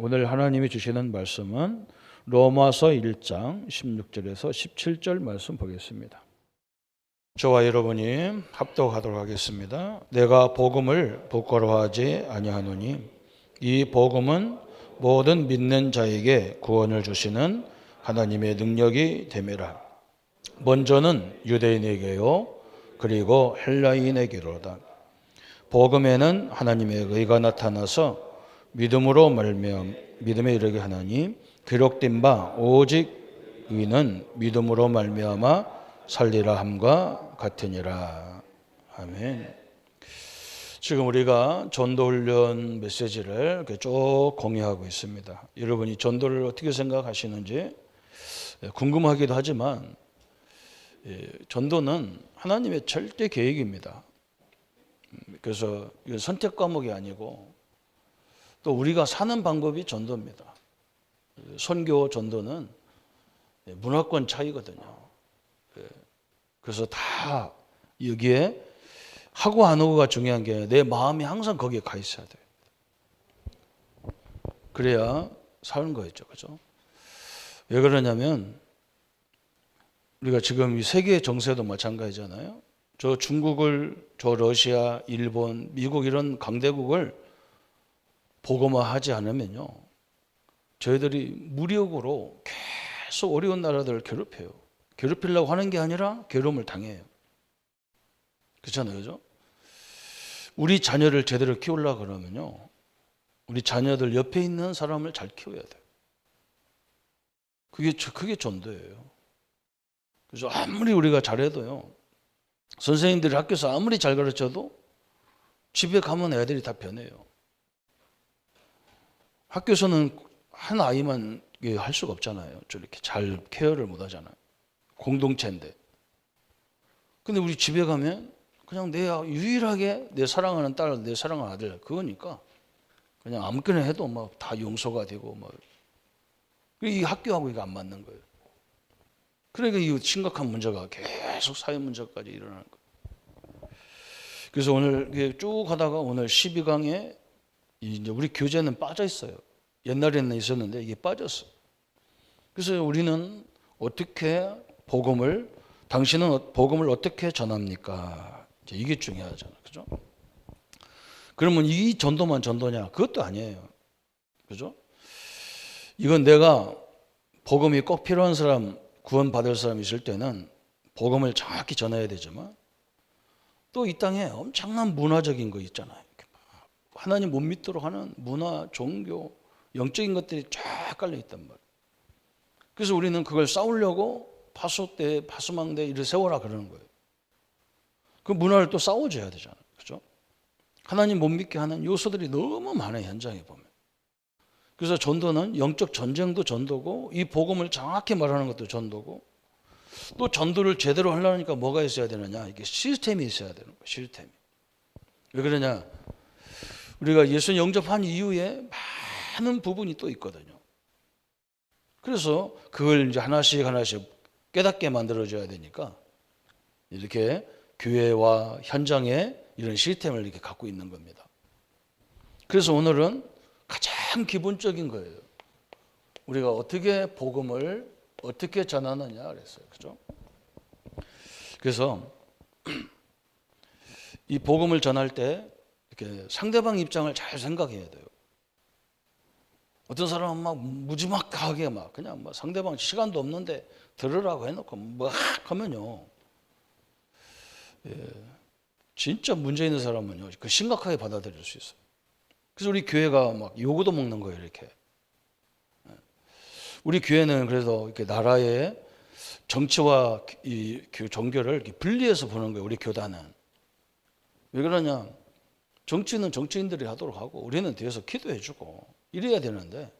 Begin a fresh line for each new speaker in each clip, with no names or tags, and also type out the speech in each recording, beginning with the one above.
오늘 하나님이 주시는 말씀은 로마서 1장 16절에서 17절 말씀 보겠습니다. 저와 여러분이 합독하도록 하겠습니다. 내가 복음을 부끄러워하지 아니하노니 이 복음은 모든 믿는 자에게 구원을 주시는 하나님의 능력이 됨이라. 먼저는 유대인에게요 그리고 헬라인에게로다. 복음에는 하나님의 의가 나타나서 믿음에 이르게 하나니 기록된 바 오직 의는 믿음으로 말미암아 살리라 함과 같으니라. 아멘. 지금 우리가 전도훈련 메시지를 이렇게 쭉 공유하고 있습니다. 여러분이 전도를 어떻게 생각하시는지 궁금하기도 하지만 전도는 하나님의 절대 계획입니다. 그래서 이건 선택 과목이 아니고 또 우리가 사는 방법이 전도입니다. 선교 전도는 문화권 차이거든요. 그래서 다 여기에 하고 안 하고가 중요한 게 내 마음이 항상 거기에 가 있어야 돼요. 그래야 사는 거였죠. 그죠? 왜 그러냐면 우리가 지금 이 세계 정세도 마찬가지잖아요. 저 중국을, 저 러시아, 일본, 미국 이런 강대국을 복음화하지 않으면요, 저희들이 무력으로 계속 어려운 나라들을 괴롭혀요. 괴롭히려고 하는 게 아니라 괴로움을 당해요. 그렇잖아요, 그죠? 우리 자녀를 제대로 키우려고 그러면요, 우리 자녀들 옆에 있는 사람을 잘 키워야 돼요. 그게 전도예요. 그래서 아무리 우리가 잘해도요, 선생님들이 학교에서 아무리 잘 가르쳐도 집에 가면 애들이 다 변해요. 학교에서는 한 아이만 할 수가 없잖아요. 저렇게 잘 케어를 못 하잖아요. 공동체인데. 근데 우리 집에 가면 그냥 유일하게 내 사랑하는 딸, 내 사랑하는 아들, 그거니까 그냥 아무거나 해도 막 다 용서가 되고 막. 이 학교하고 이게 안 맞는 거예요. 그러니까 이 심각한 문제가 계속 사회 문제까지 일어나는 거예요. 그래서 오늘 쭉 하다가 오늘 12강에 이제 우리 교재는 빠져 있어요. 옛날에는 있었는데 이게 빠졌어. 그래서 우리는 어떻게 당신은 복음을 어떻게 전합니까? 이게 중요하잖아요. 그죠? 그러면 이 전도만 전도냐? 그것도 아니에요. 그죠? 이건 내가 복음이 꼭 필요한 사람, 구원받을 사람이 있을 때는 복음을 정확히 전해야 되지만 또 이 땅에 엄청난 문화적인 거 있잖아요. 하나님 못 믿도록 하는 문화, 종교, 영적인 것들이 쫙 깔려 있단 말이에요. 그래서 우리는 그걸 싸우려고 파수대, 파수망대 이를 세워라 그러는 거예요. 그 문화를 또 싸워줘야 되잖아요. 그죠? 하나님 못 믿게 하는 요소들이 너무 많아요, 현장에 보면. 그래서 전도는 영적 전쟁도 전도고 이 복음을 정확히 말하는 것도 전도고 또 전도를 제대로 하려니까 뭐가 있어야 되느냐? 이게 시스템이 있어야 되는 거예요. 시스템이. 왜 그러냐? 우리가 예수 영접한 이후에 많은 부분이 또 있거든요. 그래서 그걸 이제 하나씩 깨닫게 만들어줘야 되니까 이렇게 교회와 현장에 이런 시스템을 이렇게 갖고 있는 겁니다. 그래서 오늘은 가장 기본적인 거예요. 우리가 어떻게 복음을 어떻게 전하느냐 그랬어요. 그죠? 그래서 이 복음을 전할 때 이렇게 상대방 입장을 잘 생각해야 돼요. 어떤 사람은 막 무지막하게 그냥 상대방 시간도 없는데 들으라고 해놓고 막 하면요, 진짜 문제 있는 사람은요, 그 심각하게 받아들일 수 있어요. 그래서 우리 교회가 막 요구도 먹는 거예요, 이렇게. 우리 교회는 그래서 이렇게 나라의 정치와 이 종교를 이렇게 분리해서 보는 거예요, 우리 교단은. 왜 그러냐? 정치는 정치인들이 하도록 하고 우리는 뒤에서 기도해주고 이래야 되는데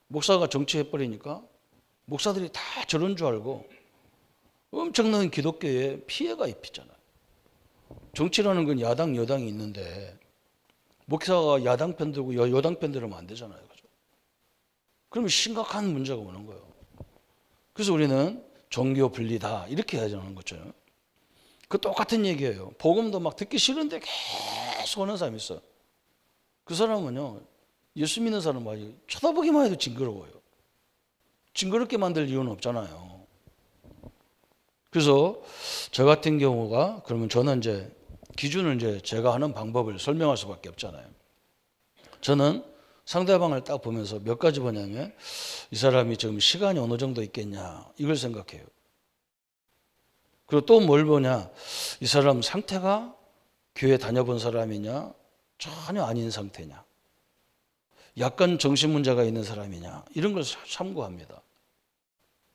목사가 정치해버리니까 목사들이 다 저런 줄 알고 엄청난 기독교에 피해가 입히잖아요. 정치라는 건 야당, 여당이 있는데 목사가 야당 편 들고 여당 편 들으면 안 되잖아요. 그죠? 그러면 심각한 문제가 오는 거예요. 그래서 우리는 종교 분리다 이렇게 해야 되는 거죠. 그 똑같은 얘기예요. 복음도 막 듣기 싫은데 계속 오는 사람이 있어. 그 사람은요, 예수 믿는 사람 말이 쳐다보기만 해도 징그러워요. 징그럽게 만들 이유는 없잖아요. 그래서 저 같은 경우가 그러면 저는 이제 기준을 이제 제가 하는 방법을 설명할 수밖에 없잖아요. 저는 상대방을 딱 보면서 몇 가지 보냐면 이 사람이 지금 시간이 어느 정도 있겠냐 이걸 생각해요. 그리고 또 뭘 보냐, 이 사람 상태가 교회 다녀본 사람이냐 전혀 아닌 상태냐, 약간 정신 문제가 있는 사람이냐 이런 걸 참고합니다.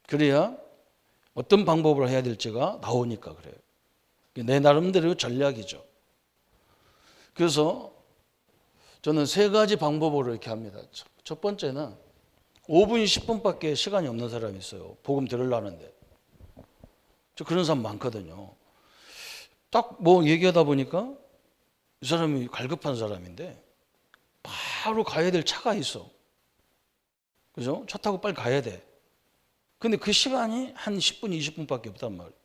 그래야 어떤 방법을 해야 될지가 나오니까 그래요. 내 나름대로 전략이죠. 그래서 저는 세 가지 방법으로 이렇게 합니다. 첫 번째는 5분, 10분밖에 시간이 없는 사람이 있어요. 복음 들으려는데. 저 그런 사람 많거든요. 딱 뭐 얘기하다 보니까 이 사람이 갈급한 사람인데 바로 가야 될 차가 있어. 그죠? 차 타고 빨리 가야 돼. 근데 그 시간이 한 10분, 20분밖에 없단 말이에요.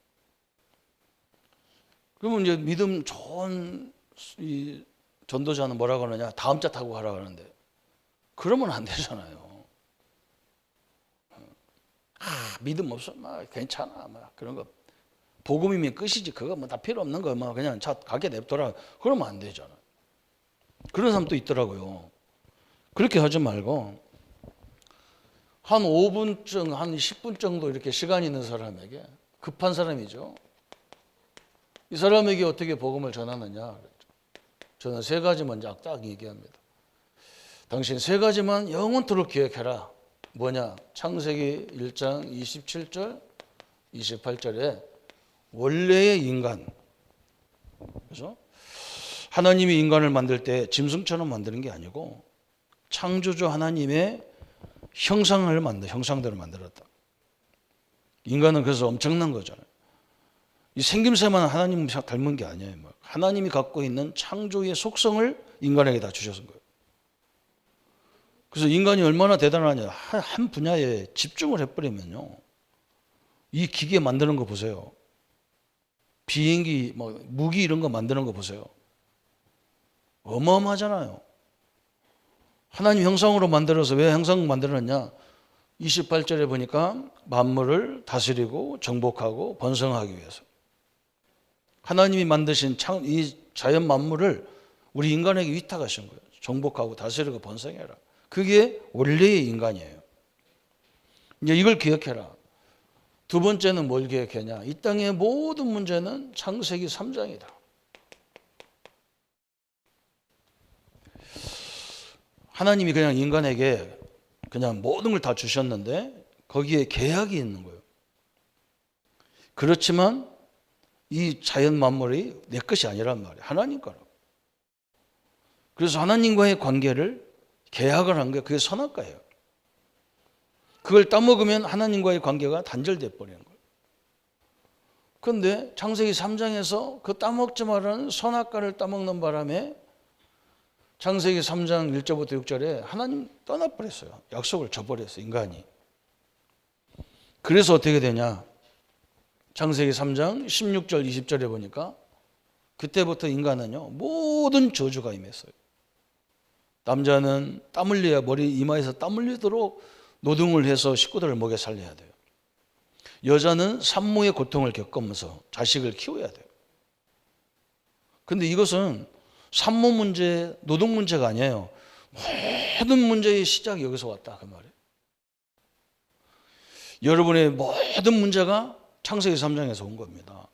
그러면 이제 믿음 좋은 이 전도자는 뭐라고 하느냐? 다음 차 타고 가라고 하는데 그러면 안 되잖아요. 믿음 없어? 막 괜찮아. 막 그런 거. 복음이면 끝이지. 그거 뭐 다 필요 없는 거. 막 그냥 차 가게 냅둬라. 그러면 안 되잖아. 그런 사람도 있더라고요. 그렇게 하지 말고 한 5분쯤, 한 10분 정도 이렇게 시간 있는 사람에게, 급한 사람이죠. 이 사람에게 어떻게 복음을 전하느냐? 저는 세 가지 먼저 딱 얘기합니다. 당신 세 가지만 영원토록 기억해라. 뭐냐? 창세기 1장 27절, 28절에 원래의 인간. 그래서 하나님이 인간을 만들 때 짐승처럼 만드는 게 아니고 창조주 하나님의 형상대로 만들었다. 인간은 그래서 엄청난 거잖아요. 이 생김새만 하나님 닮은 게 아니에요. 하나님이 갖고 있는 창조의 속성을 인간에게 다 주셨은 거예요. 그래서 인간이 얼마나 대단하냐. 한 분야에 집중을 해버리면요. 이 기계 만드는 거 보세요. 비행기, 무기 이런 거 만드는 거 보세요. 어마어마하잖아요. 하나님 형상으로 만들어서 왜 형상 만들었냐? 28절에 보니까 만물을 다스리고 정복하고 번성하기 위해서. 하나님이 만드신 이 자연 만물을 우리 인간에게 위탁하신 거예요. 정복하고 다스리고 번성해라. 그게 원래의 인간이에요. 이제 이걸 기억해라. 두 번째는 뭘 기억하냐? 이 땅의 모든 문제는 창세기 3장이다. 하나님이 그냥 인간에게 그냥 모든 걸 다 주셨는데 거기에 계약이 있는 거예요. 그렇지만 이 자연 만물이 내 것이 아니란 말이에요. 하나님 거라고. 그래서 하나님과의 관계를 계약을 한 게 그게 선악과예요. 그걸 따먹으면 하나님과의 관계가 단절돼 버리는 거예요. 그런데 창세기 3장에서 그 따먹지 말라는 선악과를 따먹는 바람에 창세기 3장 1절부터 6절에 하나님 떠나버렸어요. 약속을 저버렸어요. 인간이. 그래서 어떻게 되냐? 창세기 3장 16절 20절에 보니까 그때부터 인간은요 모든 저주가 임했어요. 남자는 땀 흘려야 머리 이마에서 땀 흘리도록 노동을 해서 식구들을 먹여 살려야 돼요. 여자는 산모의 고통을 겪으면서 자식을 키워야 돼요. 그런데 이것은 산모 문제, 노동 문제가 아니에요. 모든 문제의 시작이 여기서 왔다 그 말이에요. 여러분의 모든 문제가 창세기 3장에서 온 겁니다.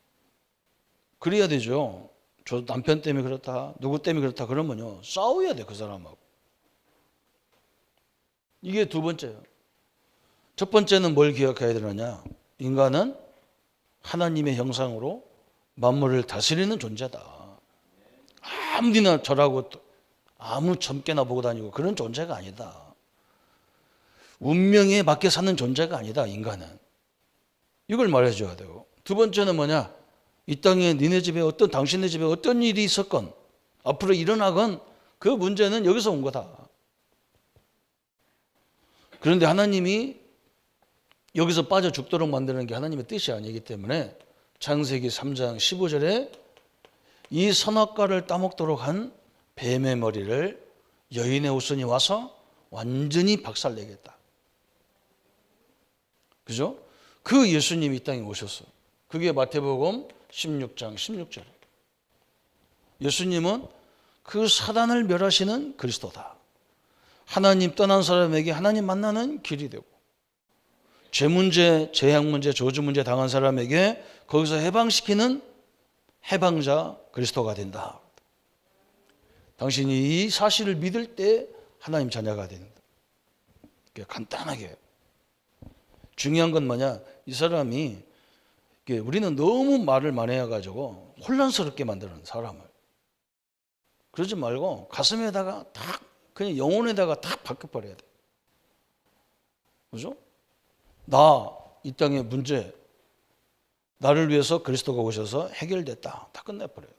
그래야 되죠. 저 남편 때문에 그렇다, 누구 때문에 그렇다 그러면요 싸워야 돼 그 사람하고. 이게 두 번째예요. 첫 번째는 뭘 기억해야 되느냐? 인간은 하나님의 형상으로 만물을 다스리는 존재다. 아무리나 절하고 아무 점괘나 보고 다니고 그런 존재가 아니다. 운명에 맞게 사는 존재가 아니다. 인간은. 이걸 말해줘야 되고. 두 번째는 뭐냐? 이 땅에 니네 집에 당신네 집에 어떤 일이 있었건 앞으로 일어나건 그 문제는 여기서 온 거다. 그런데 하나님이 여기서 빠져 죽도록 만드는 게 하나님의 뜻이 아니기 때문에 창세기 3장 15절에 이 선악과를 따먹도록 한 뱀의 머리를 여인의 후손이 와서 완전히 박살내겠다. 그죠? 그 예수님이 이 땅에 오셨어요. 그게 마태복음 16장 16절이에요. 예수님은 그 사단을 멸하시는 그리스도다. 하나님 떠난 사람에게 하나님 만나는 길이 되고, 죄 문제, 재앙 문제, 저주 문제 당한 사람에게 거기서 해방시키는 해방자 그리스도가 된다. 당신이 이 사실을 믿을 때 하나님 자녀가 된다. 간단하게. 중요한 건 뭐냐? 이 사람이, 우리는 너무 말을 많이 해가지고 혼란스럽게 만드는 사람을. 그러지 말고 가슴에다가 탁, 그냥 영혼에다가 탁 박혀버려야 돼. 그죠? 이 땅의 문제, 나를 위해서 그리스도가 오셔서 해결됐다. 다 끝내버려야 돼.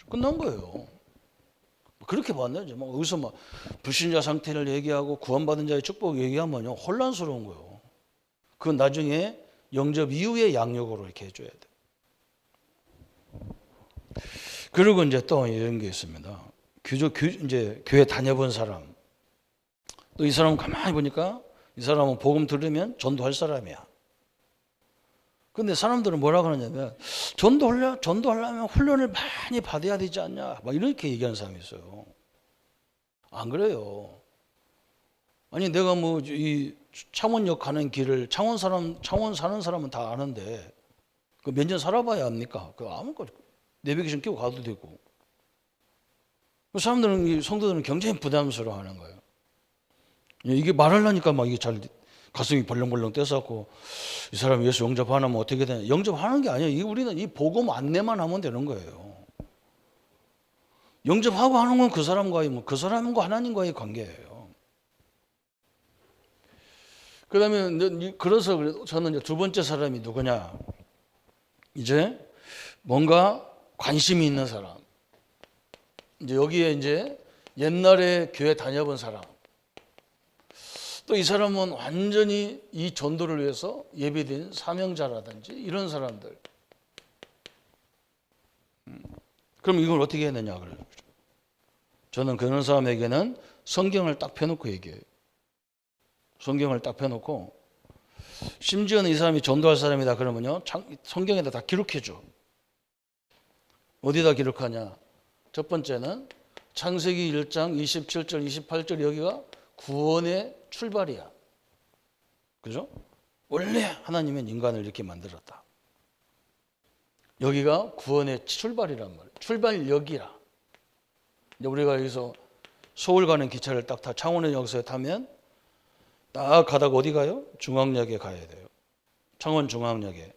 끝난 거예요. 그렇게 봤네요. 여기서 불신자 상태를 얘기하고 구원받은 자의 축복 얘기하면 혼란스러운 거예요. 그건 나중에 영접 이후의 양육으로 이렇게 해줘야 돼. 그리고 이제 또 이런 게 있습니다. 이제 교회 다녀본 사람. 또 이 사람은 가만히 보니까 이 사람은 복음 들으면 전도할 사람이야. 근데 사람들은 뭐라고 하냐면 전도하려면 훈련을 많이 받아야 되지 않냐. 막 이렇게 얘기하는 사람이 있어요. 안 그래요. 아니 내가 이 창원역 가는 길을 창원 사는 사람은 다 아는데 그 몇 년 살아봐야 합니까? 그 아무것도 내비게이션 끼고 가도 되고. 사람들은 성도들은 굉장히 부담스러워하는 거예요. 이게 말하려니까 막 이게 잘 가슴이 벌렁벌렁 떼서갖고 이 사람 예수 영접하면 어떻게 되냐? 영접하는 게 아니에요. 우리는 이 복음 안내만 하면 되는 거예요. 영접하고 하는 건 그 사람과의 그 사람과 하나님과의 관계예요. 그다음에 그래서 저는 이제 두 번째 사람이 누구냐? 이제 뭔가 관심이 있는 사람. 이제 여기에 이제 옛날에 교회 다녀본 사람. 또 이 사람은 완전히 이 전도를 위해서 예비된 사명자라든지 이런 사람들. 그럼 이걸 어떻게 해야 되냐 그래요. 저는 그런 사람에게는 성경을 딱 펴놓고 얘기해요. 성경을 딱 펴놓고 심지어는 이 사람이 전도할 사람이다 그러면요 성경에다 다 기록해줘. 어디다 기록하냐? 첫 번째는 창세기 1장 27절 28절 여기가 구원의 출발이야. 그죠? 원래 하나님은 인간을 이렇게 만들었다. 여기가 구원의 출발이란 말이에요. 출발역이라. 우리가 여기서 서울 가는 기차를 딱 창원역에서 타면 딱 가다가 어디 가요? 중앙역에 가야 돼요. 창원 중앙역에.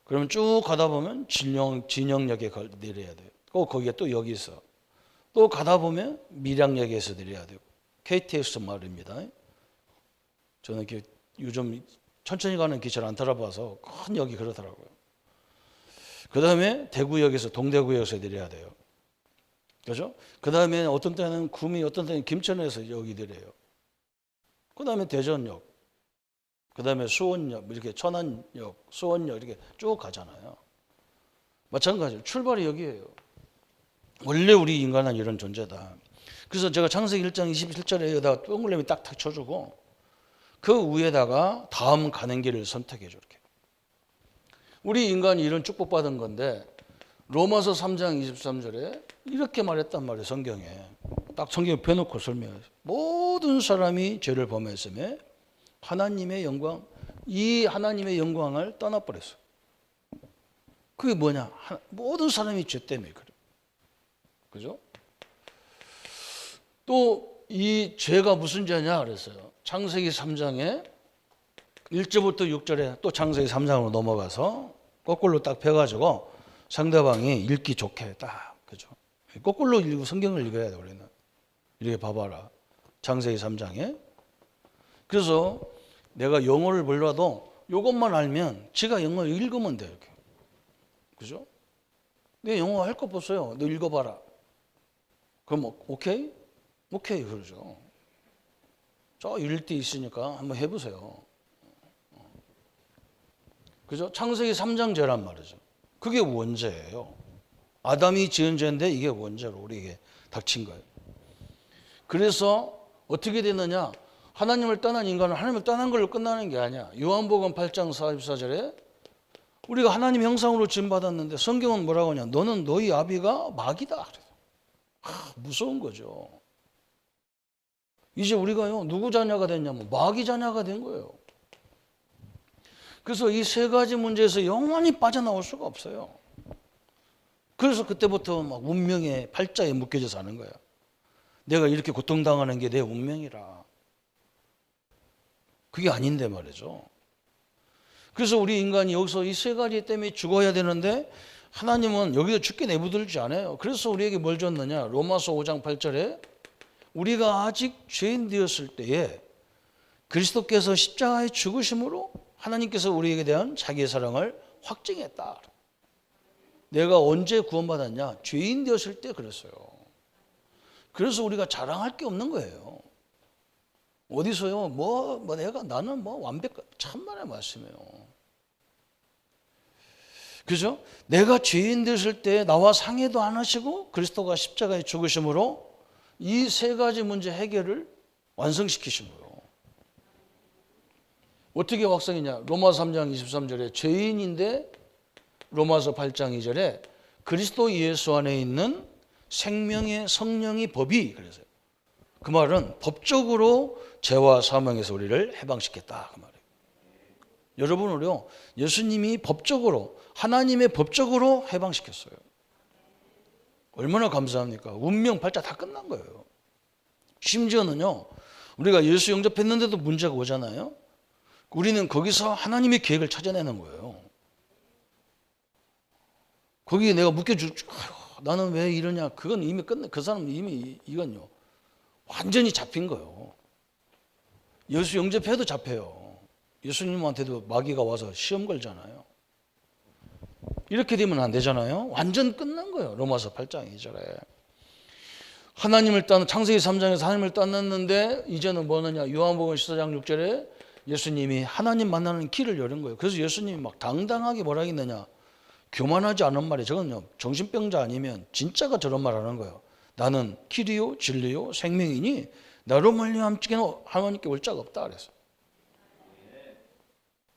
그러면 쭉 가다 보면 진영역에 내려야 돼요. 거기에 또 역이 있어. 또 가다 보면 밀양역에서 내려야 되고. KTX 말입니다. 저는 요즘 천천히 가는 기차를 안 타봐서 큰 역이 그러더라고요. 그 다음에 대구역에서 동대구역에서 내려야 돼요. 그죠? 그 다음에 어떤 때는 구미, 어떤 때는 김천에서 여기 내려요. 그 다음에 대전역, 그 다음에 수원역, 이렇게 천안역, 수원역 이렇게 쭉 가잖아요. 마찬가지로 출발이 여기예요. 원래 우리 인간은 이런 존재다. 그래서 제가 창세기 1장 27절에 여기다가 동그라미 딱 쳐주고 그 위에다가 다음 가는 길을 선택해 줘. 이렇게. 우리 인간이 이런 축복받은 건데 로마서 3장 23절에 이렇게 말했단 말이에요. 성경에. 딱 성경에 펴놓고 설명해요. 모든 사람이 죄를 범했음에 하나님의 영광, 이 하나님의 영광을 떠나버렸어요. 그게 뭐냐? 모든 사람이 죄 때문에 그래요. 그죠? 또 이 죄가 무슨 죄냐 그랬어요. 창세기 3장에 1절부터 6절에 또 창세기 3장으로 넘어가서 거꾸로 딱 펴가지고 상대방이 읽기 좋게 딱, 그죠? 거꾸로 읽고 성경을 읽어야 돼, 우리는. 이렇게 봐봐라. 창세기 3장에. 그래서 내가 영어를 몰라도 이것만 알면 지가 영어를 읽으면 돼, 이렇게. 그죠? 내 영어 할 거 없어요. 너 읽어봐라. 그럼 오케이? 오케이, 그러죠. 저 읽을 때 있으니까 한번 해보세요. 그죠? 창세기 3장 죄란 말이죠. 그게 원죄예요. 아담이 지은 죄인데 이게 원죄로 우리에게 닥친 거예요. 그래서 어떻게 되느냐? 하나님을 떠난 인간은 하나님을 떠난 걸로 끝나는 게 아니야. 요한복음 8장 44절에 우리가 하나님 형상으로 지음받았는데 성경은 뭐라고 하냐? 너는 너희 아비가 마귀다. 무서운 거죠. 이제 우리가요, 누구 자녀가 됐냐면 마귀 자녀가 된 거예요. 그래서 이 세 가지 문제에서 영원히 빠져나올 수가 없어요. 그래서 그때부터 막 운명의 팔자에 묶여져 사는 거야. 내가 이렇게 고통당하는 게 내 운명이라. 그게 아닌데 말이죠. 그래서 우리 인간이 여기서 이 세 가지 때문에 죽어야 되는데 하나님은 여기서 죽게 내버려두지 않아요. 그래서 우리에게 뭘 줬느냐? 로마서 5장 8절에 우리가 아직 죄인 되었을 때에 그리스도께서 십자가에 죽으심으로 하나님께서 우리에게 대한 자기의 사랑을 확증했다. 내가 언제 구원받았냐? 죄인 되었을 때 그랬어요. 그래서 우리가 자랑할 게 없는 거예요. 어디서요? 나는 참만의 말씀이에요. 그죠? 내가 죄인 되었을 때 나와 상해도 안 하시고 그리스도가 십자가에 죽으심으로 이 세 가지 문제 해결을 완성시키신 거예요. 어떻게 확성이냐? 로마서 3장 23절에 죄인인데 로마서 8장 2절에 그리스도 예수 안에 있는 생명의 성령이 법이 그래서요. 그 말은 법적으로 죄와 사망에서 우리를 해방시켰다 그 말이에요. 여러분을요, 예수님이 법적으로 하나님의 법적으로 해방시켰어요. 얼마나 감사합니까? 운명 팔자 다 끝난 거예요. 심지어는요, 우리가 예수 영접했는데도 문제가 오잖아요. 우리는 거기서 하나님의 계획을 찾아내는 거예요. 거기에 내가 나는 왜 이러냐? 그건 이미 끝내. 그 사람은 이미 이건요, 완전히 잡힌 거예요. 예수 영접해도 잡혀요. 예수님한테도 마귀가 와서 시험 걸잖아요. 이렇게 되면 안 되잖아요. 완전 끝난 거예요. 로마서 8장 2절에 하나님을 창세기 3장에서 하나님을 떠났는데 이제는 뭐느냐? 요한복음 14장 6절에 예수님이 하나님 만나는 길을 열은 거예요. 그래서 예수님이 막 당당하게 뭐라 했느냐? 교만하지 않은 말이 저건요, 정신병자 아니면 진짜가 저런 말 하는 거예요. 나는 길이요 진리요 생명이니 나로 말미암아 하나님께 올 자가 없다 그래서.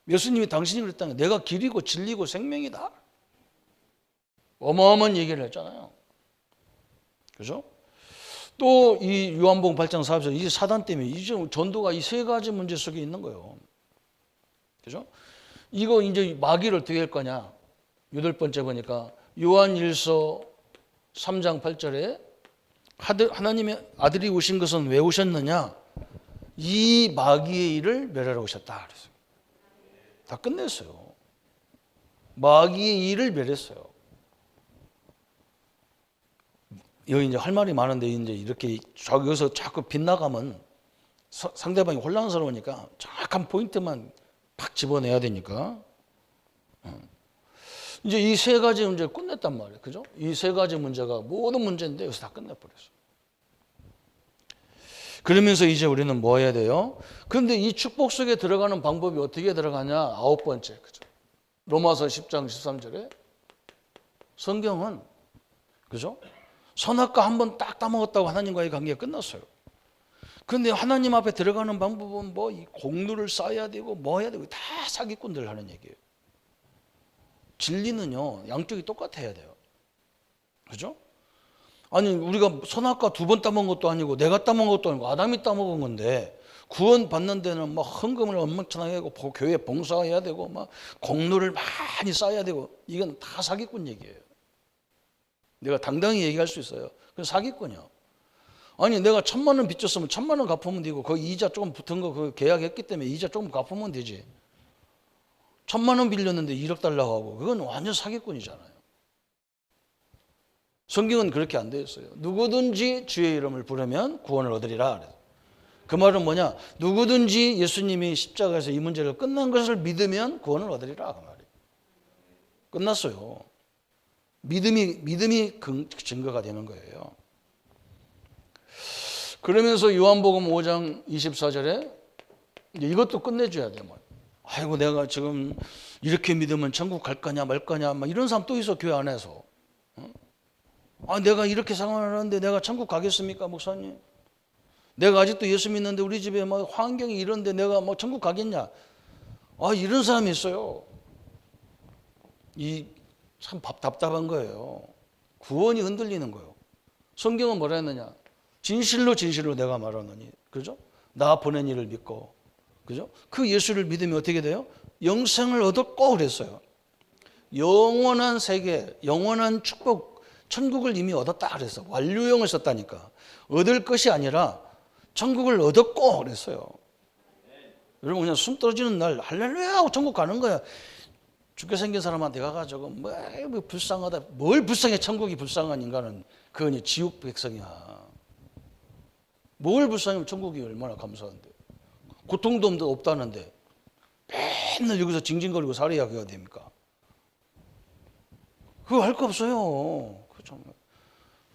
예수님이 당신이 그랬다는 거예요. 내가 길이고 진리고 생명이다. 어마어마한 얘기를 했잖아요. 그죠? 또 이 요한복음 8장 4절 이 사단 때문에 이제 전도가 이 세 가지 문제 속에 있는 거예요. 그죠? 이거 이제 마귀를 어떻게 할 거냐? 여덟 번째 보니까 요한일서 3장 8절에 하나님의 아들이 오신 것은 왜 오셨느냐? 이 마귀의 일을 멸하러 오셨다 그랬어요. 다 끝냈어요. 마귀의 일을 멸했어요. 여기 이제 할 말이 많은데 이제 이렇게 여기서 자꾸 빗나가면 상대방이 혼란스러우니까 정확한 포인트만 팍 집어내야 되니까. 이제 이 세 가지 문제를 끝냈단 말이에요. 그죠? 이 세 가지 문제가 모든 문제인데 여기서 다 끝내버렸어요. 그러면서 이제 우리는 뭐 해야 돼요? 그런데 이 축복 속에 들어가는 방법이 어떻게 들어가냐? 아홉 번째. 그죠? 로마서 10장 13절에 성경은 그죠? 선악과 한 번 딱 따먹었다고 하나님과의 관계가 끝났어요. 그런데 하나님 앞에 들어가는 방법은 뭐 이 공로를 쌓아야 되고 뭐 해야 되고 다 사기꾼들 하는 얘기예요. 진리는요, 양쪽이 똑같아야 돼요. 그죠? 아니, 우리가 선악과 두 번 따먹은 것도 아니고 내가 따먹은 것도 아니고 아담이 따먹은 건데 구원 받는 데는 막 헌금을 엄청나게 하고 교회 봉사해야 되고 막 공로를 많이 쌓아야 되고 이건 다 사기꾼 얘기예요. 내가 당당히 얘기할 수 있어요. 그건 사기꾼이야. 아니, 내가 1,000만 원 빚졌으면 1,000만 원 갚으면 되고 거기 이자 조금 붙은 거 그 계약했기 때문에 이자 조금 갚으면 되지. 1,000만 원 빌렸는데 1억 달라고 하고 그건 완전 사기꾼이잖아요. 성경은 그렇게 안 되어 있어요. 누구든지 주의 이름을 부르면 구원을 얻으리라. 그 말은 뭐냐? 누구든지 예수님이 십자가에서 이 문제를 끝난 것을 믿으면 구원을 얻으리라. 그 말이에요. 끝났어요. 믿음이 증거가 되는 거예요. 그러면서 요한복음 5장 24절에 이것도 끝내줘야 돼요. 아이고, 내가 지금 이렇게 믿으면 천국 갈 거냐 말 거냐 막 이런 사람 또 있어, 교회 안에서. 아, 내가 이렇게 상황을 하는데 내가 천국 가겠습니까, 목사님? 내가 아직도 예수 믿는데 우리 집에 막 환경이 이런데 내가 뭐 천국 가겠냐? 아, 이런 사람이 있어요. 이 참 답답한 거예요. 구원이 흔들리는 거예요. 성경은 뭐라 했느냐? 진실로 진실로 내가 말하노니, 그죠? 나 보낸 이를 믿고, 그죠? 그 예수를 믿으면 어떻게 돼요? 영생을 얻었고 그랬어요. 영원한 세계, 영원한 축복, 천국을 이미 얻었다 그랬어. 완료형을 썼다니까. 얻을 것이 아니라 천국을 얻었고 그랬어요. 여러분 그냥 숨 떨어지는 날 할렐루야 하고 천국 가는 거야. 죽게 생긴 사람한테 가가지고 뭐 불쌍하다. 뭘 불쌍해. 천국이 불쌍한 인간은 그건 지옥 백성이야. 뭘 불쌍하면 천국이 얼마나 감사한데. 고통도 없다는데 맨날 여기서 징징거리고 살아야 그래야 됩니까? 그거 할 거 없어요.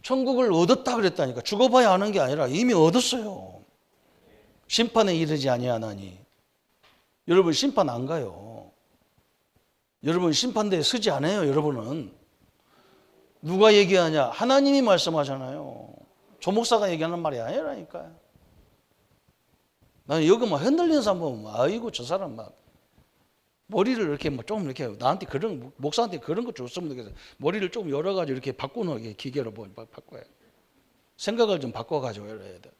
천국을 얻었다 그랬다니까. 죽어봐야 아는 게 아니라 이미 얻었어요. 심판에 이르지 아니하나니. 여러분 심판 안 가요. 여러분 심판대에 서지 않아요. 여러분은 누가 얘기하냐? 하나님이 말씀하잖아요. 조 목사가 얘기하는 말이 아니라니까요. 나는 여기 막 흔들리는 사람 보면 아이고 저 사람 막 머리를 이렇게 좀 이렇게 나한테 그런 목사한테 그런 거 줬으면 좋겠어요. 머리를 좀 열어가지고 이렇게 바꾸는 기계로 바꿔요. 생각을 좀 바꿔가지고 이래야 돼.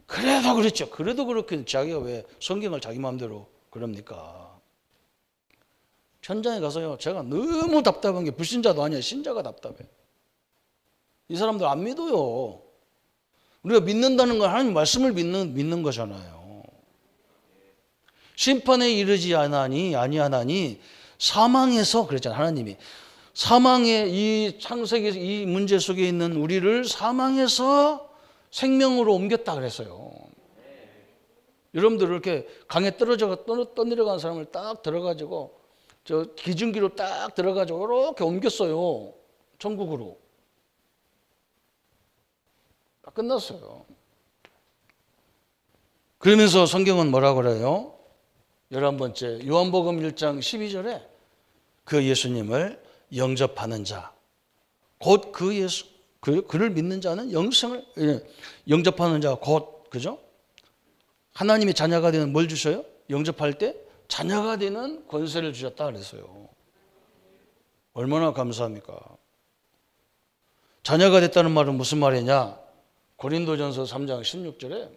그래도 그렇죠. 그래도 그렇게 자기가 왜 성경을 자기 마음대로 그럽니까? 현장에 가서요. 제가 너무 답답한 게 불신자도 아니에요. 신자가 답답해. 이 사람들 안 믿어요. 우리가 믿는다는 건 하나님 말씀을 믿는 거잖아요. 심판에 이르지 아니하나니 사망에서 그랬잖아요. 하나님이 사망의 이 창세기 이 문제 속에 있는 우리를 사망에서 생명으로 옮겼다 그랬어요. 여러분들 이렇게 강에 떠내려간 사람을 딱 들어가지고 저 기중기로 딱 들어가지고 이렇게 옮겼어요. 천국으로. 다 끝났어요. 그러면서 성경은 뭐라고 그래요? 11번째 요한복음 1장 12절에 그 예수님을 영접하는 자, 곧 그 예수, 그를 믿는 자는 영생을 영접하는 자, 곧 그죠? 하나님의 자녀가 되는 뭘 주셔요? 영접할 때 자녀가 되는 권세를 주셨다 그랬어요. 얼마나 감사합니까? 자녀가 됐다는 말은 무슨 말이냐? 고린도전서 3장 16절에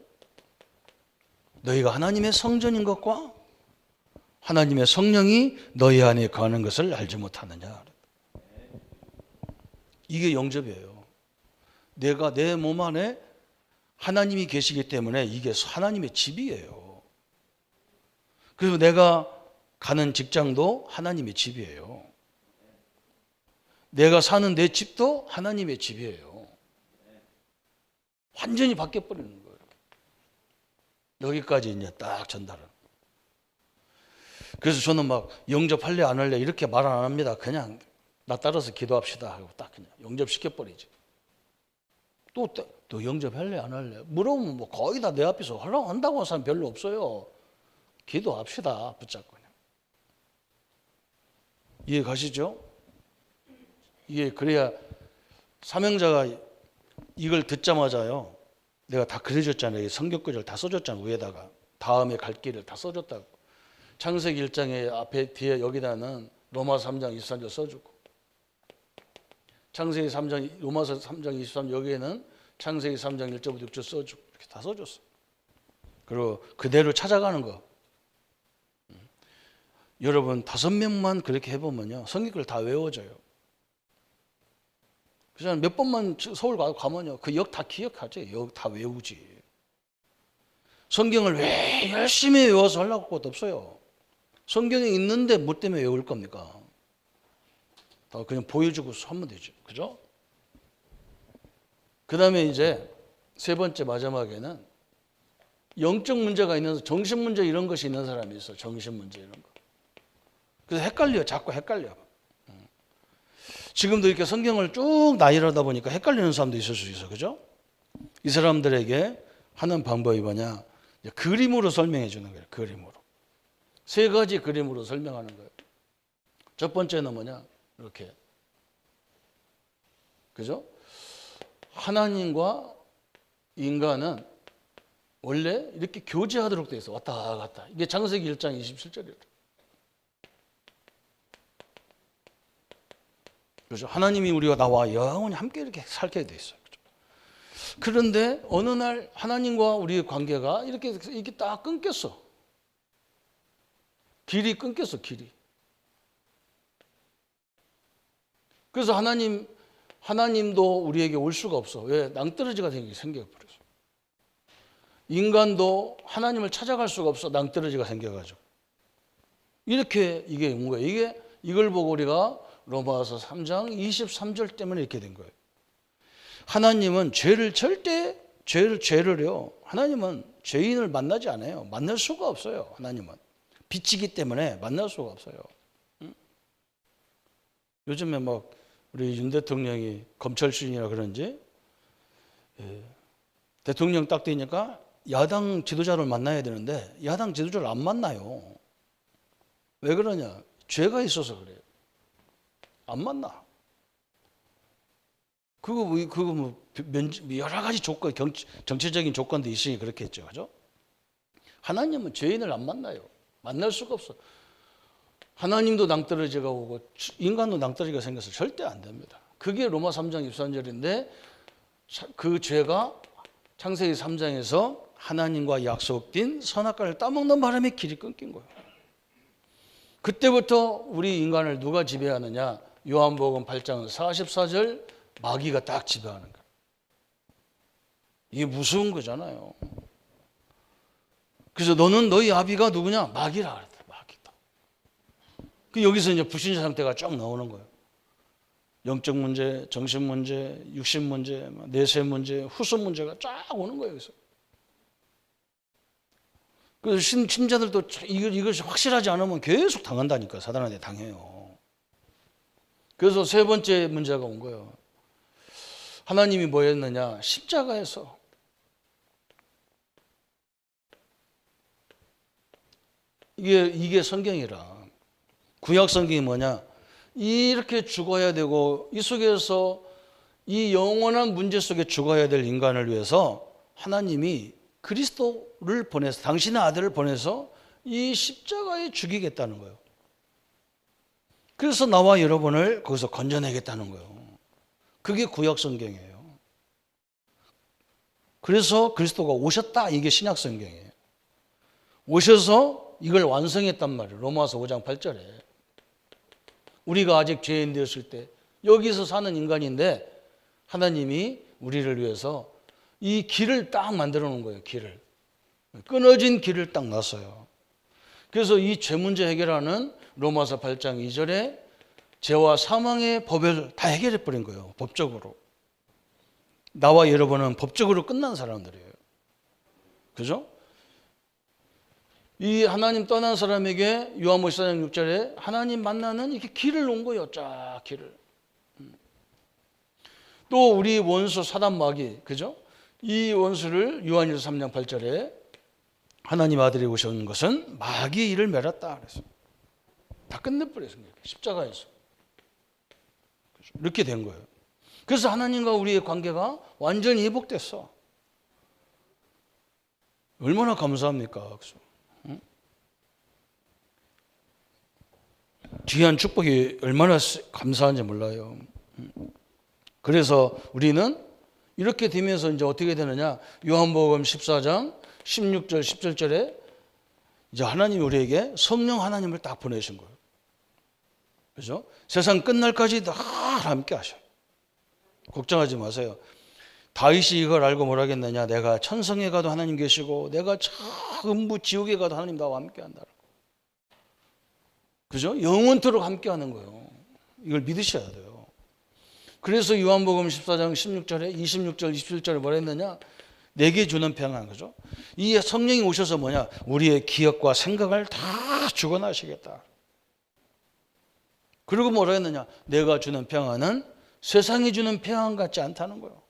너희가 하나님의 성전인 것과 하나님의 성령이 너희 안에 거하는 것을 알지 못하느냐. 이게 영접이에요. 내가 내 몸 안에 하나님이 계시기 때문에 이게 하나님의 집이에요. 그래서 내가 가는 직장도 하나님의 집이에요. 내가 사는 내 집도 하나님의 집이에요. 완전히 바뀌어버리는 거예요. 여기까지 이제 딱 전달은. 그래서 저는 막 영접할래 안 할래 이렇게 말 안 합니다. 그냥 나 따라서 기도합시다 하고 딱 그냥 영접시켜버리지. 또 영접할래 안 할래? 물어보면 뭐 거의 다 내 앞에서 하려고 한다고 하는 사람 별로 없어요. 기도합시다. 붙잡고 그냥. 이해 가시죠? 이게 그래야 사명자가 이걸 듣자마자요. 내가 다 그려줬잖아요. 성경 구절 다 써줬잖아요. 위에다가. 다음에 갈 길을 다 써줬다고. 창세기 1장에 앞에 뒤에 여기다는 로마서 3장 23절 써주고 창세기 3장 로마서 3장 23절 여기에는 창세기 3장 1절부터 6절 써주고 이렇게 다 써줬어. 그리고 그대로 찾아가는 거. 여러분 5명만 그렇게 해보면요. 성경을 다 외워져요. 그래서 몇 번만 서울 가면요. 그 역 다 기억하지. 역 다 외우지. 성경을 왜 열심히 외워서 하려고 것도 없어요. 성경에 있는데 뭐 때문에 외울 겁니까? 다 그냥 보여주고 하면 되죠. 그죠? 그 다음에 이제 세 번째 마지막에는 영적 문제가 있는, 정신 문제 이런 것이 있는 사람이 있어. 정신 문제 이런 거. 그래서 헷갈려요. 자꾸 헷갈려. 지금도 이렇게 성경을 쭉 나열하다 보니까 헷갈리는 사람도 있을 수 있어. 그죠? 이 사람들에게 하는 방법이 뭐냐? 그림으로 설명해 주는 거예요. 그림으로. 3가지 그림으로 설명하는 거예요. 첫 번째는 뭐냐? 이렇게. 그죠? 하나님과 인간은 원래 이렇게 교제하도록 돼 있어. 왔다 갔다. 이게 창세기 1장 27절이에요. 그렇죠? 하나님이 우리가 나와 영원히 함께 이렇게 살게 돼 있어요. 그렇죠? 그런데 어느 날 하나님과 우리의 관계가 이렇게 딱 끊겼어. 길이 끊겼어, 길이. 그래서 하나님도 우리에게 올 수가 없어. 왜? 낭떠러지가 생겨버렸어. 인간도 하나님을 찾아갈 수가 없어. 낭떠러지가 생겨가지고. 이렇게 이게 온 거예요. 이걸 보고 우리가 로마서 3장 23절 때문에 이렇게 된 거예요. 하나님은 죄를요. 하나님은 죄인을 만나지 않아요. 만날 수가 없어요. 하나님은. 빛이기 때문에 만날 수가 없어요. 응? 요즘에 막 우리 윤 대통령이 검찰 출신이라 그런지 대통령 딱 되니까 야당 지도자를 만나야 되는데 야당 지도자를 안 만나요. 왜 그러냐? 죄가 있어서 그래요. 안 만나. 그거 뭐 여러 가지 조건, 정치적인 조건도 있으니 그렇겠죠, 그죠? 하나님은 죄인을 안 만나요. 만날 수가 없어. 하나님도 낭떠러지가 오고 인간도 낭떠러지가 생겨서 절대 안 됩니다. 그게 로마 3장 23절인데 그 죄가 창세기 3장에서 하나님과 약속된 선악과를 따먹는 바람에 길이 끊긴 거예요. 그때부터 우리 인간을 누가 지배하느냐? 요한복음 8장 44절 마귀가 딱 지배하는 거예요. 이게 무서운 거잖아요. 그래서 너는 너희 아비가 누구냐? 마귀라 그랬다. 마귀다. 그 여기서 이제 불신자 상태가 쫙 나오는 거예요. 영적 문제, 정신 문제, 육신 문제, 내세 문제, 후손 문제가 쫙 오는 거예요. 여기서. 그래서 신자들도 이것이 확실하지 않으면 계속 당한다니까. 사단한테 당해요. 그래서 세 번째 문제가 온 거예요. 하나님이 뭐 했느냐? 십자가에서 이게 성경이라. 구약 성경이 뭐냐? 이렇게 죽어야 되고 이 속에서 이 영원한 문제 속에 죽어야 될 인간을 위해서 하나님이 그리스도를 보내서 당신의 아들을 보내서 이 십자가에 죽이겠다는 거예요. 그래서 나와 여러분을 거기서 건져내겠다는 거예요. 그게 구약 성경이에요. 그래서 그리스도가 오셨다. 이게 신약 성경이에요. 오셔서 이걸 완성했단 말이에요. 로마서 5장 8절에. 우리가 아직 죄인 되었을 때 여기서 사는 인간인데 하나님이 우리를 위해서 이 길을 딱 만들어 놓은 거예요. 길을. 끊어진 길을 딱 놨어요. 그래서 이 죄 문제 해결하는 로마서 8장 2절에 죄와 사망의 법을 다 해결해 버린 거예요. 법적으로. 나와 여러분은 법적으로 끝난 사람들이에요. 그죠? 이 하나님 떠난 사람에게 요한복음 14장 6절에 하나님 만나는 이렇게 길을 놓은 거예요. 쫙 길을. 또 우리 원수 사단 마귀, 그죠? 이 원수를 요한일서 3장 8절에 하나님 아들이 오신 것은 마귀의 일을 멸했다 그랬어요. 다 끝내버렸어요. 십자가에서. 이렇게 된 거예요. 그래서 하나님과 우리의 관계가 완전히 회복됐어. 얼마나 감사합니까? 그래서. 귀한 축복이 얼마나 감사한지 몰라요. 그래서 우리는 이렇게 되면서 이제 어떻게 되느냐? 요한복음 14장 16절 17절에 이제 하나님이 우리에게 성령 하나님을 딱 보내신 거예요. 그죠? 세상 끝날까지 다 함께 하셔요. 걱정하지 마세요. 다윗이 이걸 알고 뭐라 했느냐? 내가 천성에 가도 하나님 계시고 내가 전부 지옥에 가도 하나님 나와 함께 한다. 그죠? 영원토록 함께 하는 거예요. 이걸 믿으셔야 돼요. 그래서 요한복음 14장 16절에 26절 27절에 뭐라 했느냐? 내게 주는 평안. 그죠? 이 성령이 오셔서 뭐냐? 우리의 기억과 생각을 다 주관하시겠다. 그리고 뭐라 했느냐? 내가 주는 평안은 세상이 주는 평안 같지 않다는 거예요.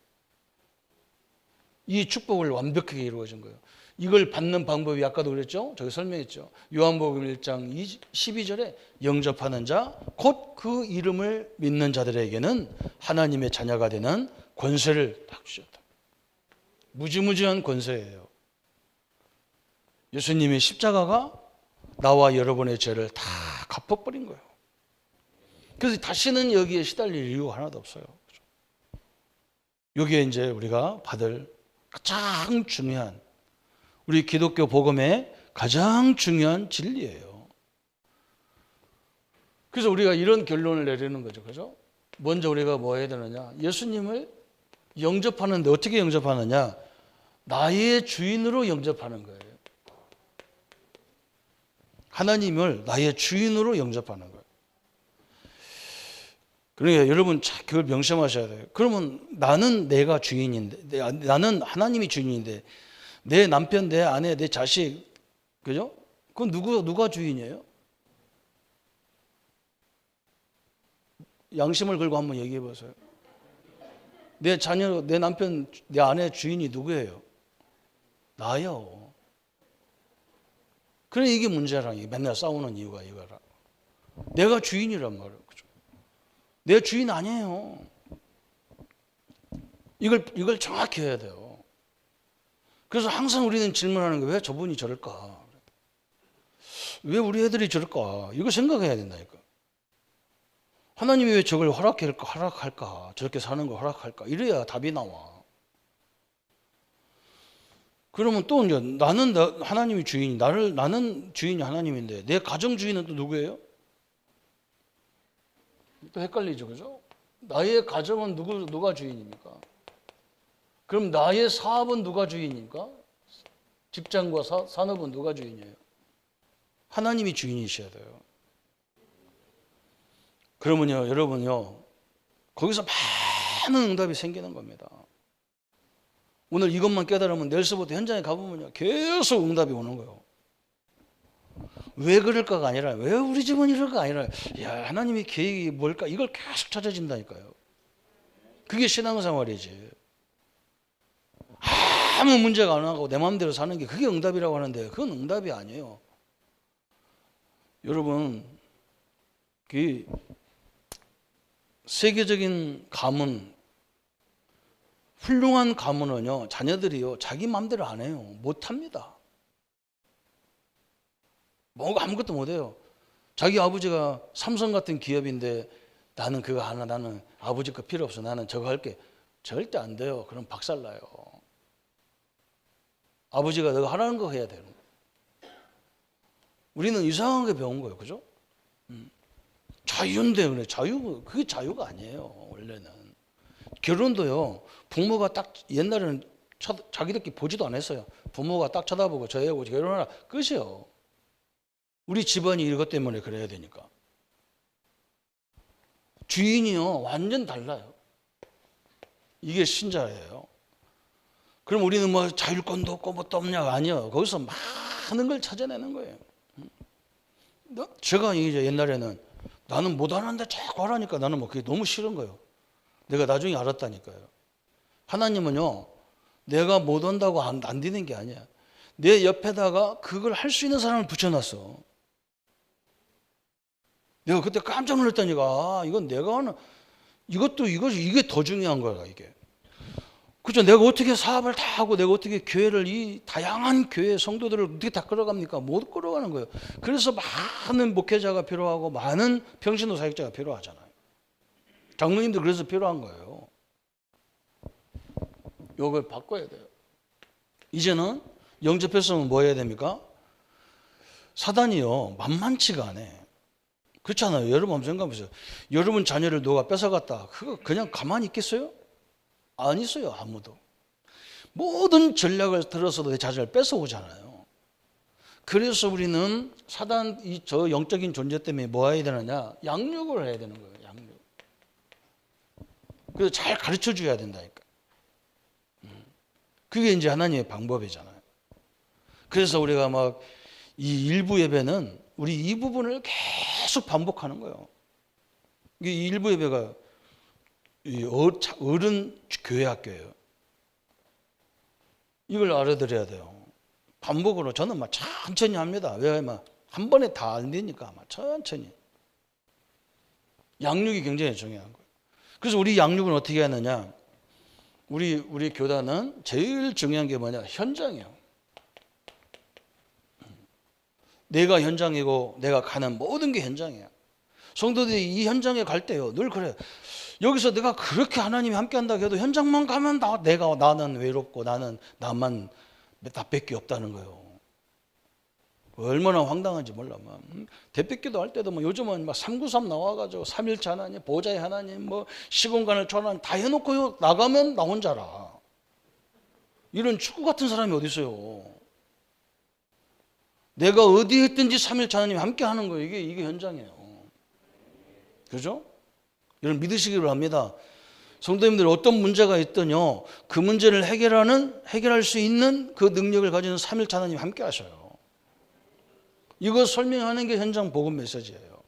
이 축복을 완벽하게 이루어진 거예요. 이걸 받는 방법이 아까도 그랬죠? 저기 설명했죠. 요한복음 1장 12절에 영접하는 자, 곧 그 이름을 믿는 자들에게는 하나님의 자녀가 되는 권세를 딱 주셨다. 무지무지한 권세예요. 예수님의 십자가가 나와 여러분의 죄를 다 갚아버린 거예요. 그래서 다시는 여기에 시달릴 이유가 하나도 없어요. 여기에 이제 우리가 받을 가장 중요한, 우리 기독교 복음의 가장 중요한 진리예요. 그래서 우리가 이런 결론을 내리는 거죠. 그죠? 먼저 우리가 뭐 해야 되느냐? 예수님을 영접하는데 어떻게 영접하느냐? 나의 주인으로 영접하는 거예요. 하나님을 나의 주인으로 영접하는 거예요. 그러니까 여러분 그걸 명심하셔야 돼요. 그러면 나는 내가 주인인데, 나는 하나님이 주인인데, 내 남편, 내 아내, 내 자식, 그죠? 그건 누가 주인이에요? 양심을 걸고 한번 얘기해 보세요. 내 자녀, 내 남편, 내 아내 주인이 누구예요? 나요. 그래, 이게 문제랑 맨날 싸우는 이유가 이거라. 내가 주인이란 말이에요. 그죠? 내 주인 아니에요. 이걸 정확히 해야 돼요. 그래서 항상 우리는 질문하는 게 왜 저분이 저럴까? 왜 우리 애들이 저럴까? 이거 생각해야 된다니까. 하나님이 왜 저걸 허락할까? 저렇게 사는 걸 허락할까? 이래야 답이 나와. 그러면 또 이제 나는 하나님이 주인이, 나는 주인이 하나님인데 내 가정 주인은 또 누구예요? 또 헷갈리죠, 그죠? 나의 가정은 누가 주인입니까? 그럼 나의 사업은 누가 주인입니까? 직장과 산업은 누가 주인이에요? 하나님이 주인이셔야 돼요. 그러면요, 여러분요, 거기서 많은 응답이 생기는 겁니다. 오늘 이것만 깨달으면 내일서부터 현장에 가보면요, 계속 응답이 오는 거예요. 왜 그럴까가 아니라, 왜 우리 집은 이럴까 아니라, 야, 하나님의 계획이 뭘까? 이걸 계속 찾아진다니까요. 그게 신앙생활이지. 아무 문제가 안 나고 내 마음대로 사는 게 그게 응답이라고 하는데, 그건 응답이 아니에요. 여러분, 그 세계적인 가문, 훌륭한 가문은요, 자녀들이요, 자기 마음대로 안 해요. 못 합니다. 뭐가 아무것도 못 해요. 자기 아버지가 삼성 같은 기업인데 나는 그거 하나, 나는 아버지 거 필요 없어, 나는 저거 할게. 절대 안 돼요. 그럼 박살나요. 아버지가 너가 하라는 거 해야 되는 거예요. 우리는 이상하게 배운 거예요. 그죠? 자유인데, 그래. 그게 자유가 아니에요. 원래는. 결혼도요, 부모가 딱 옛날에는 자기들끼리 보지도 않았어요. 부모가 딱 쳐다보고 저애하고 결혼하라. 끝이요. 우리 집안이 이것 때문에 그래야 되니까. 주인이요, 완전 달라요. 이게 신자예요. 그럼 우리는 뭐 자율권도 없고 뭐 또 없냐가 아니요. 거기서 많은 걸 찾아내는 거예요. 제가 이제 옛날에는 나는 못하는데 자꾸 하라니까 나는 뭐 그게 너무 싫은 거예요. 내가 나중에 알았다니까요. 하나님은요, 내가 못한다고 안 되는 게 아니야. 내 옆에다가 그걸 할 수 있는 사람을 붙여놨어. 내가 그때 깜짝 놀랐다니까. 아, 이건 내가 하는, 이게 더 중요한 거야, 이게. 그죠? 내가 어떻게 사업을 다 하고 내가 어떻게 교회를, 이 다양한 교회 성도들을 어떻게 다 끌어갑니까? 못 끌어가는 거예요. 그래서 많은 목회자가 필요하고 많은 평신도 사역자가 필요하잖아요. 장로님도 그래서 필요한 거예요. 이걸 바꿔야 돼요. 이제는 영접했으면 뭐 해야 됩니까? 사단이요, 만만치가 않아. 그렇잖아요. 여러분 한번 생각해 보세요. 여러분 자녀를 누가 뺏어갔다. 그거 그냥 가만히 있겠어요? 안 있어요. 아무도. 모든 전략을 들어서도 내 자녀를 뺏어오잖아요. 그래서 우리는 저 영적인 존재 때문에 뭐 해야 되느냐? 양육을 해야 되는 거예요. 양육. 그래서 잘 가르쳐 줘야 된다니까. 그게 이제 하나님의 방법이잖아요. 그래서 우리가 막 이 일부 예배는 우리 이 부분을 계속 반복하는 거예요. 이 일부 예배가 어른 교회 학교예요. 이걸 알아들어야 돼요. 반복으로 저는 막 천천히 합니다. 왜? 막 한 번에 다 안 되니까 막 천천히. 양육이 굉장히 중요한 거예요. 그래서 우리 양육은 어떻게 하느냐? 우리 교단은 제일 중요한 게 뭐냐? 현장이에요. 내가 현장이고 내가 가는 모든 게 현장이야. 성도들이 이 현장에 갈 때요, 늘 그래요. 여기서 내가 그렇게 하나님이 함께 한다고 해도 현장만 가면 나는 외롭고 나만 나밖에 없다는 거예요. 얼마나 황당한지 몰라. 대백기도 할 때도 요즘은 393 나와가지고 3일차 하나님, 보좌의 하나님, 시공간을 초월하는 다 해놓고요, 나가면 나 혼자라. 이런 축구 같은 사람이 어디 있어요? 내가 어디에 있든지 3일차 하나님 함께 하는 거예요. 이게 현장이에요. 그죠? 여러분 믿으시기를 합니다. 성도님들 어떤 문제가 있더뇨, 그 문제를 해결할 수 있는 그 능력을 가지는 3일차 하나님 함께 하셔요. 이거 설명하는 게 현장 복음 메시지예요.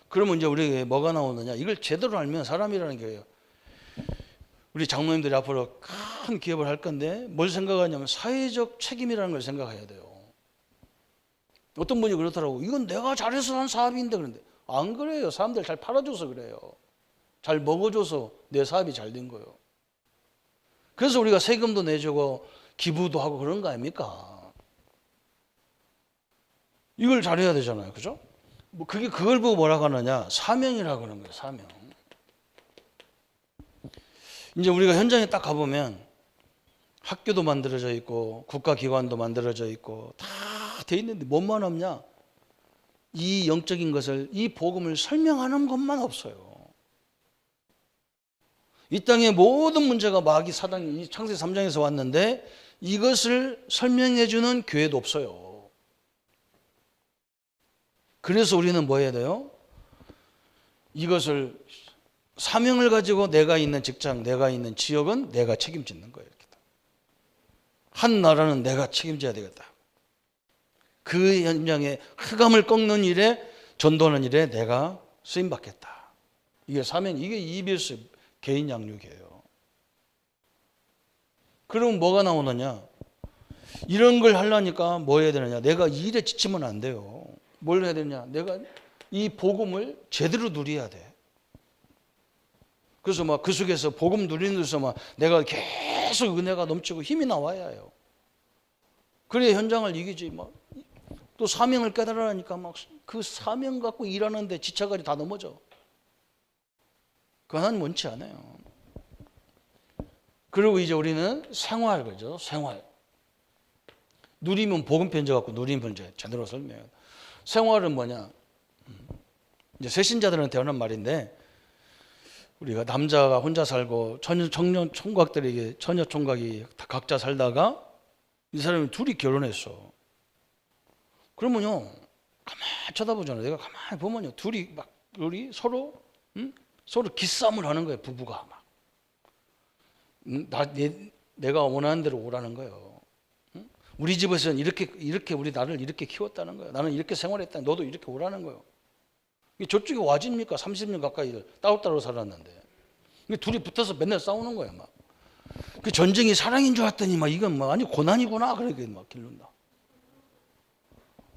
그러면 이제 우리에게 뭐가 나오느냐? 이걸 제대로 알면 사람이라는 게요, 우리 장로님들이 앞으로 큰 기업을 할 건데 뭘 생각하냐면 사회적 책임이라는 걸 생각해야 돼요. 어떤 분이 그렇더라고. 이건 내가 잘해서 한 사업인데. 그런데 안 그래요. 사람들 잘 팔아줘서 그래요. 잘 먹어줘서 내 사업이 잘 된 거예요. 그래서 우리가 세금도 내주고 기부도 하고 그런 거 아닙니까? 이걸 잘해야 되잖아요. 그죠? 그걸 보고 뭐라고 하느냐? 사명이라고 하는 거예요. 사명. 이제 우리가 현장에 딱 가보면 학교도 만들어져 있고 국가기관도 만들어져 있고 다 돼 있는데 뭐만 없냐? 이 영적인 것을, 이 복음을 설명하는 것만 없어요. 이 땅의 모든 문제가 마귀 사단이 이 창세기 3장에서 왔는데 이것을 설명해 주는 교회도 없어요. 그래서 우리는 뭐 해야 돼요? 이것을, 사명을 가지고 내가 있는 직장, 내가 있는 지역은 내가 책임지는 거예요. 이렇게. 한 나라는 내가 책임져야 되겠다. 그 현장에 흑암을 꺾는 일에, 전도하는 일에 내가 쓰임받겠다. 이게 사명, 이게 EBS 개인 양육이에요. 그럼 뭐가 나오느냐? 이런 걸 하려니까 뭐 해야 되느냐? 내가 이 일에 지치면 안 돼요. 뭘 해야 되냐? 내가 이 복음을 제대로 누려야 돼. 그래서 그 속에서 복음 누리는 데서 내가 계속 은혜가 넘치고 힘이 나와야 해요. 그래야 현장을 이기지. 또 사명을 깨달으니까 그 사명 갖고 일하는데 지쳐가지고 다 넘어져. 그 하나님 원치 않아요. 그리고 이제 우리는 생활, 그죠? 생활. 누리면 복음 편지 갖고 누리는 편지 제대로 설명해요. 생활은 뭐냐? 이제 새신자들한테 하는 말인데, 우리가 남자가 혼자 살고 청년 총각들에게, 처녀 총각이 다 각자 살다가 이 사람이 둘이 결혼했어. 그러면요, 가만히 쳐다보잖아요. 내가 가만히 보면요, 둘이 서로 기싸움을 하는 거예요. 부부가 내가 원하는 대로 오라는 거예요. 우리 집에서는 이렇게 우리 나를 이렇게 키웠다는 거예요. 나는 이렇게 생활했다. 너도 이렇게 오라는 거예요. 저쪽이 와집니까? 30년 가까이 따로따로 살았는데. 둘이 붙어서 맨날 싸우는 거예요. 그 전쟁이 사랑인 줄 알았더니 이건 아니 고난이구나. 그렇게 길른다.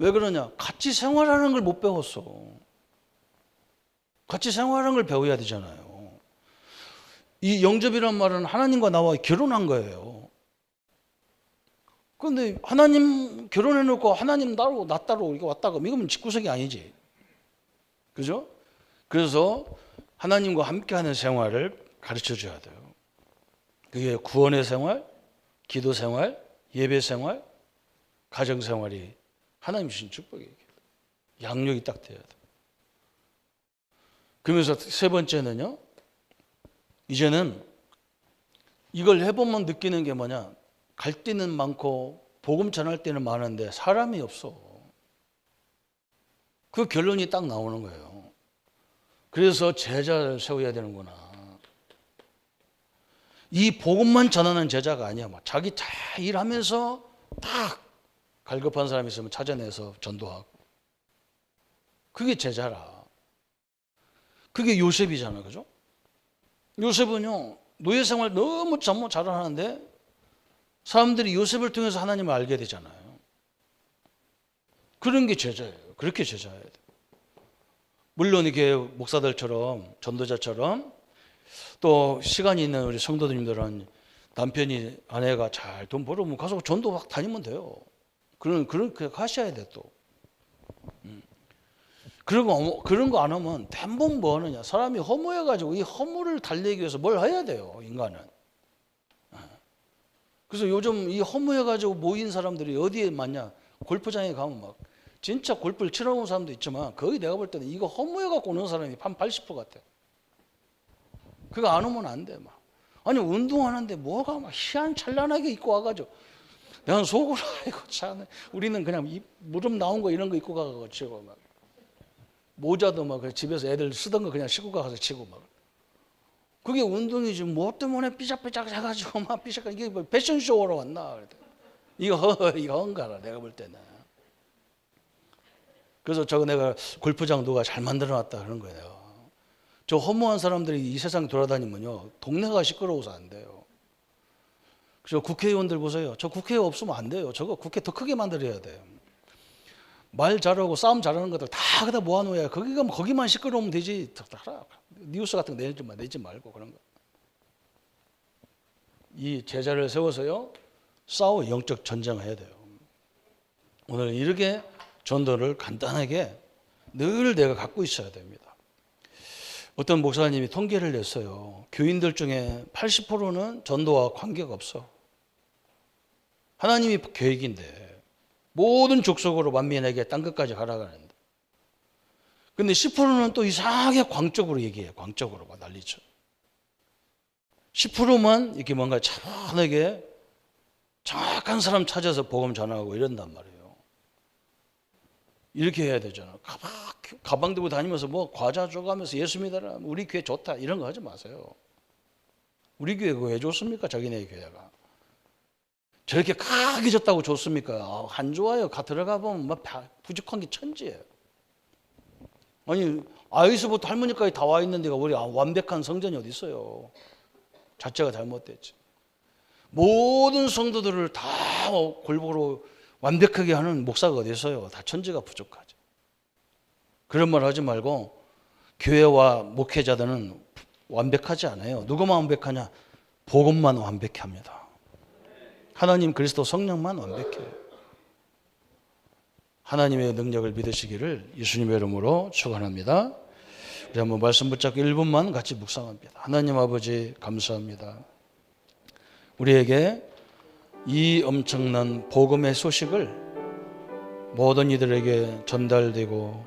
왜 그러냐? 같이 생활하는 걸 못 배웠어. 같이 생활하는 걸 배워야 되잖아요. 이 영접이란 말은 하나님과 나와 결혼한 거예요. 그런데 하나님 결혼해놓고 하나님 따로 나 따로 이렇게 왔다가 이거면 집구석이 아니지. 그죠? 그래서 하나님과 함께하는 생활을 가르쳐줘야 돼요. 그게 구원의 생활, 기도 생활, 예배 생활, 가정 생활이 하나님 주신 축복이에요. 양육이 딱 돼야 돼요. 그러면서 세 번째는요, 이제는 이걸 해보면 느끼는 게 뭐냐? 갈대는 많고 복음 전할 때는 많은데 사람이 없어. 그 결론이 딱 나오는 거예요. 그래서 제자를 세워야 되는구나. 이 복음만 전하는 제자가 아니야. 자기 잘 일하면서 딱 갈급한 사람이 있으면 찾아내서 전도하고. 그게 제자라. 그게 요셉이잖아. 그죠? 요셉은요, 노예 생활 너무 잘하는데 사람들이 요셉을 통해서 하나님을 알게 되잖아요. 그런 게 제자예요. 그렇게 제자해야 돼요. 물론 이게 목사들처럼, 전도자처럼 또 시간이 있는 우리 성도님들은 남편이 아내가 잘 돈 벌어오면 가서 전도 막 다니면 돼요. 그렇게 하셔야 돼 또. 그런 거 안 하면 대부분 뭐 하느냐. 사람이 허무해가지고 이 허무를 달래기 위해서 뭘 해야 돼요, 인간은. 그래서 요즘 이 허무해가지고 모인 사람들이 어디에 많냐. 골프장에 가면 막 진짜 골프를 치러 온 사람도 있지만 거의 내가 볼 때는 이거 허무해갖고 오는 사람이 한 80% 같아. 그거 안 오면 안 돼, 막. 아니, 운동하는데 뭐가 막 희한찬란하게 입고 와가지고. 내가 속으로, 아이고, 참. 우리는 그냥 무릎 나온 거 이런 거 입고 가가지고 치고 막. 모자도 막 집에서 애들 쓰던 거 그냥 신고 가서 치고 막. 그게 운동이지. 뭐 때문에 삐작삐작 해가지고 막 삐작삐작. 이게 뭐 패션쇼로 왔나. 이거 헝가라, 내가 볼 때는. 그래서 저거 내가 골프장 누가 잘 만들어 놨다 그런 거예요. 저 허무한 사람들이 이 세상 돌아다니면요, 동네가 시끄러워서 안 돼요. 그래서 국회의원들 보세요. 저 국회의원 없으면 안 돼요. 저거 국회 더 크게 만들어야 돼요. 말 잘하고 싸움 잘하는 것들 다 그다 모아놓아야 거기만 시끄러우면 되지. 뉴스 같은 거 내지 말고 그런 거. 이 제자를 세워서요, 싸워 영적 전쟁을 해야 돼요. 오늘 이렇게 전도를 간단하게 늘 내가 갖고 있어야 됩니다. 어떤 목사님이 통계를 냈어요. 교인들 중에 80%는 전도와 관계가 없어. 하나님이 계획인데 모든 족속으로 만민에게 땅끝까지 가라가는데, 근데 10%는 또 이상하게 광적으로 얘기해요. 광적으로 막 난리쳐. 10%만 이렇게 뭔가 차분하게 정확한 사람 찾아서 복음 전하고 이런단 말이에요. 이렇게 해야 되잖아. 가방 들고 다니면서 뭐 과자 줘가면서 예수 믿어라, 우리 교회 좋다 이런 거 하지 마세요. 우리 교회가 왜 좋습니까? 자기네 교회가 저렇게 강해졌다고 좋습니까? 안 좋아요. 들어가 보면 막 부족한 게 천지예요. 아니, 아이스부터 할머니까지 다 와 있는 데가 우리 완벽한 성전이 어디 있어요? 자체가 잘못됐지. 모든 성도들을 다 골고루 완벽하게 하는 목사가 어디 있어요? 다 천지가 부족하죠. 그런 말 하지 말고, 교회와 목회자들은 완벽하지 않아요. 누구만 완벽하냐? 복음만 완벽히 합니다. 하나님 그리스도 성령만 완벽해요. 하나님의 능력을 믿으시기를 예수님의 이름으로 축원합니다. 우리 한번 말씀 붙잡고 1분만 같이 묵상합니다. 하나님 아버지 감사합니다. 우리에게 이 엄청난 복음의 소식을 모든 이들에게 전달되고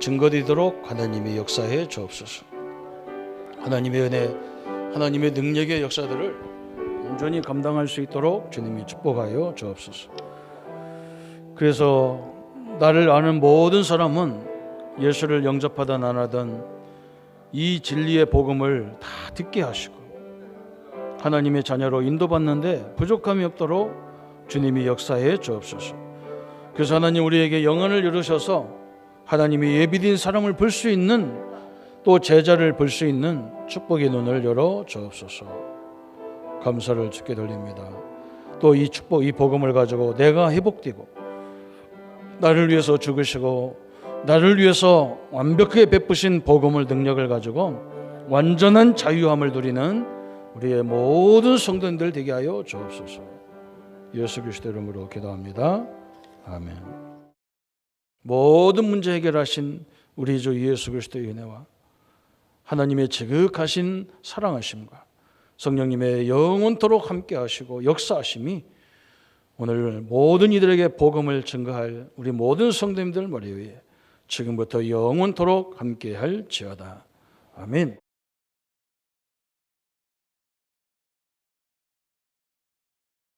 증거되도록 하나님이 역사해 주옵소서. 하나님의 은혜, 하나님의 능력의 역사들을 온전히 감당할 수 있도록 주님이 축복하여 주옵소서. 그래서 나를 아는 모든 사람은 예수를 영접하든 안 하든 이 진리의 복음을 다 듣게 하시고 하나님의 자녀로 인도받는데 부족함이 없도록 주님이 역사해 주옵소서. 그래서 하나님 우리에게 영안을 열으셔서 하나님이 예비된 사람을 볼 수 있는, 또 제자를 볼 수 있는 축복의 눈을 열어 주옵소서. 감사를 주께 돌립니다. 또 이 축복, 이 복음을 가지고 내가 회복되고 나를 위해서 죽으시고 나를 위해서 완벽하게 베푸신 복음을, 능력을 가지고 완전한 자유함을 누리는 우리의 모든 성도님들 되게 하여 주옵소서. 예수 그리스도 이름으로 기도합니다. 아멘. 모든 문제 해결하신 우리 주 예수 그리스도의 은혜와 하나님의 지극하신 사랑하심과 성령님의 영원토록 함께 하시고 역사하심이 오늘 모든 이들에게 복음을 증거할 우리 모든 성도님들 머리 위에 지금부터 영원토록 함께 할지어다. 아멘.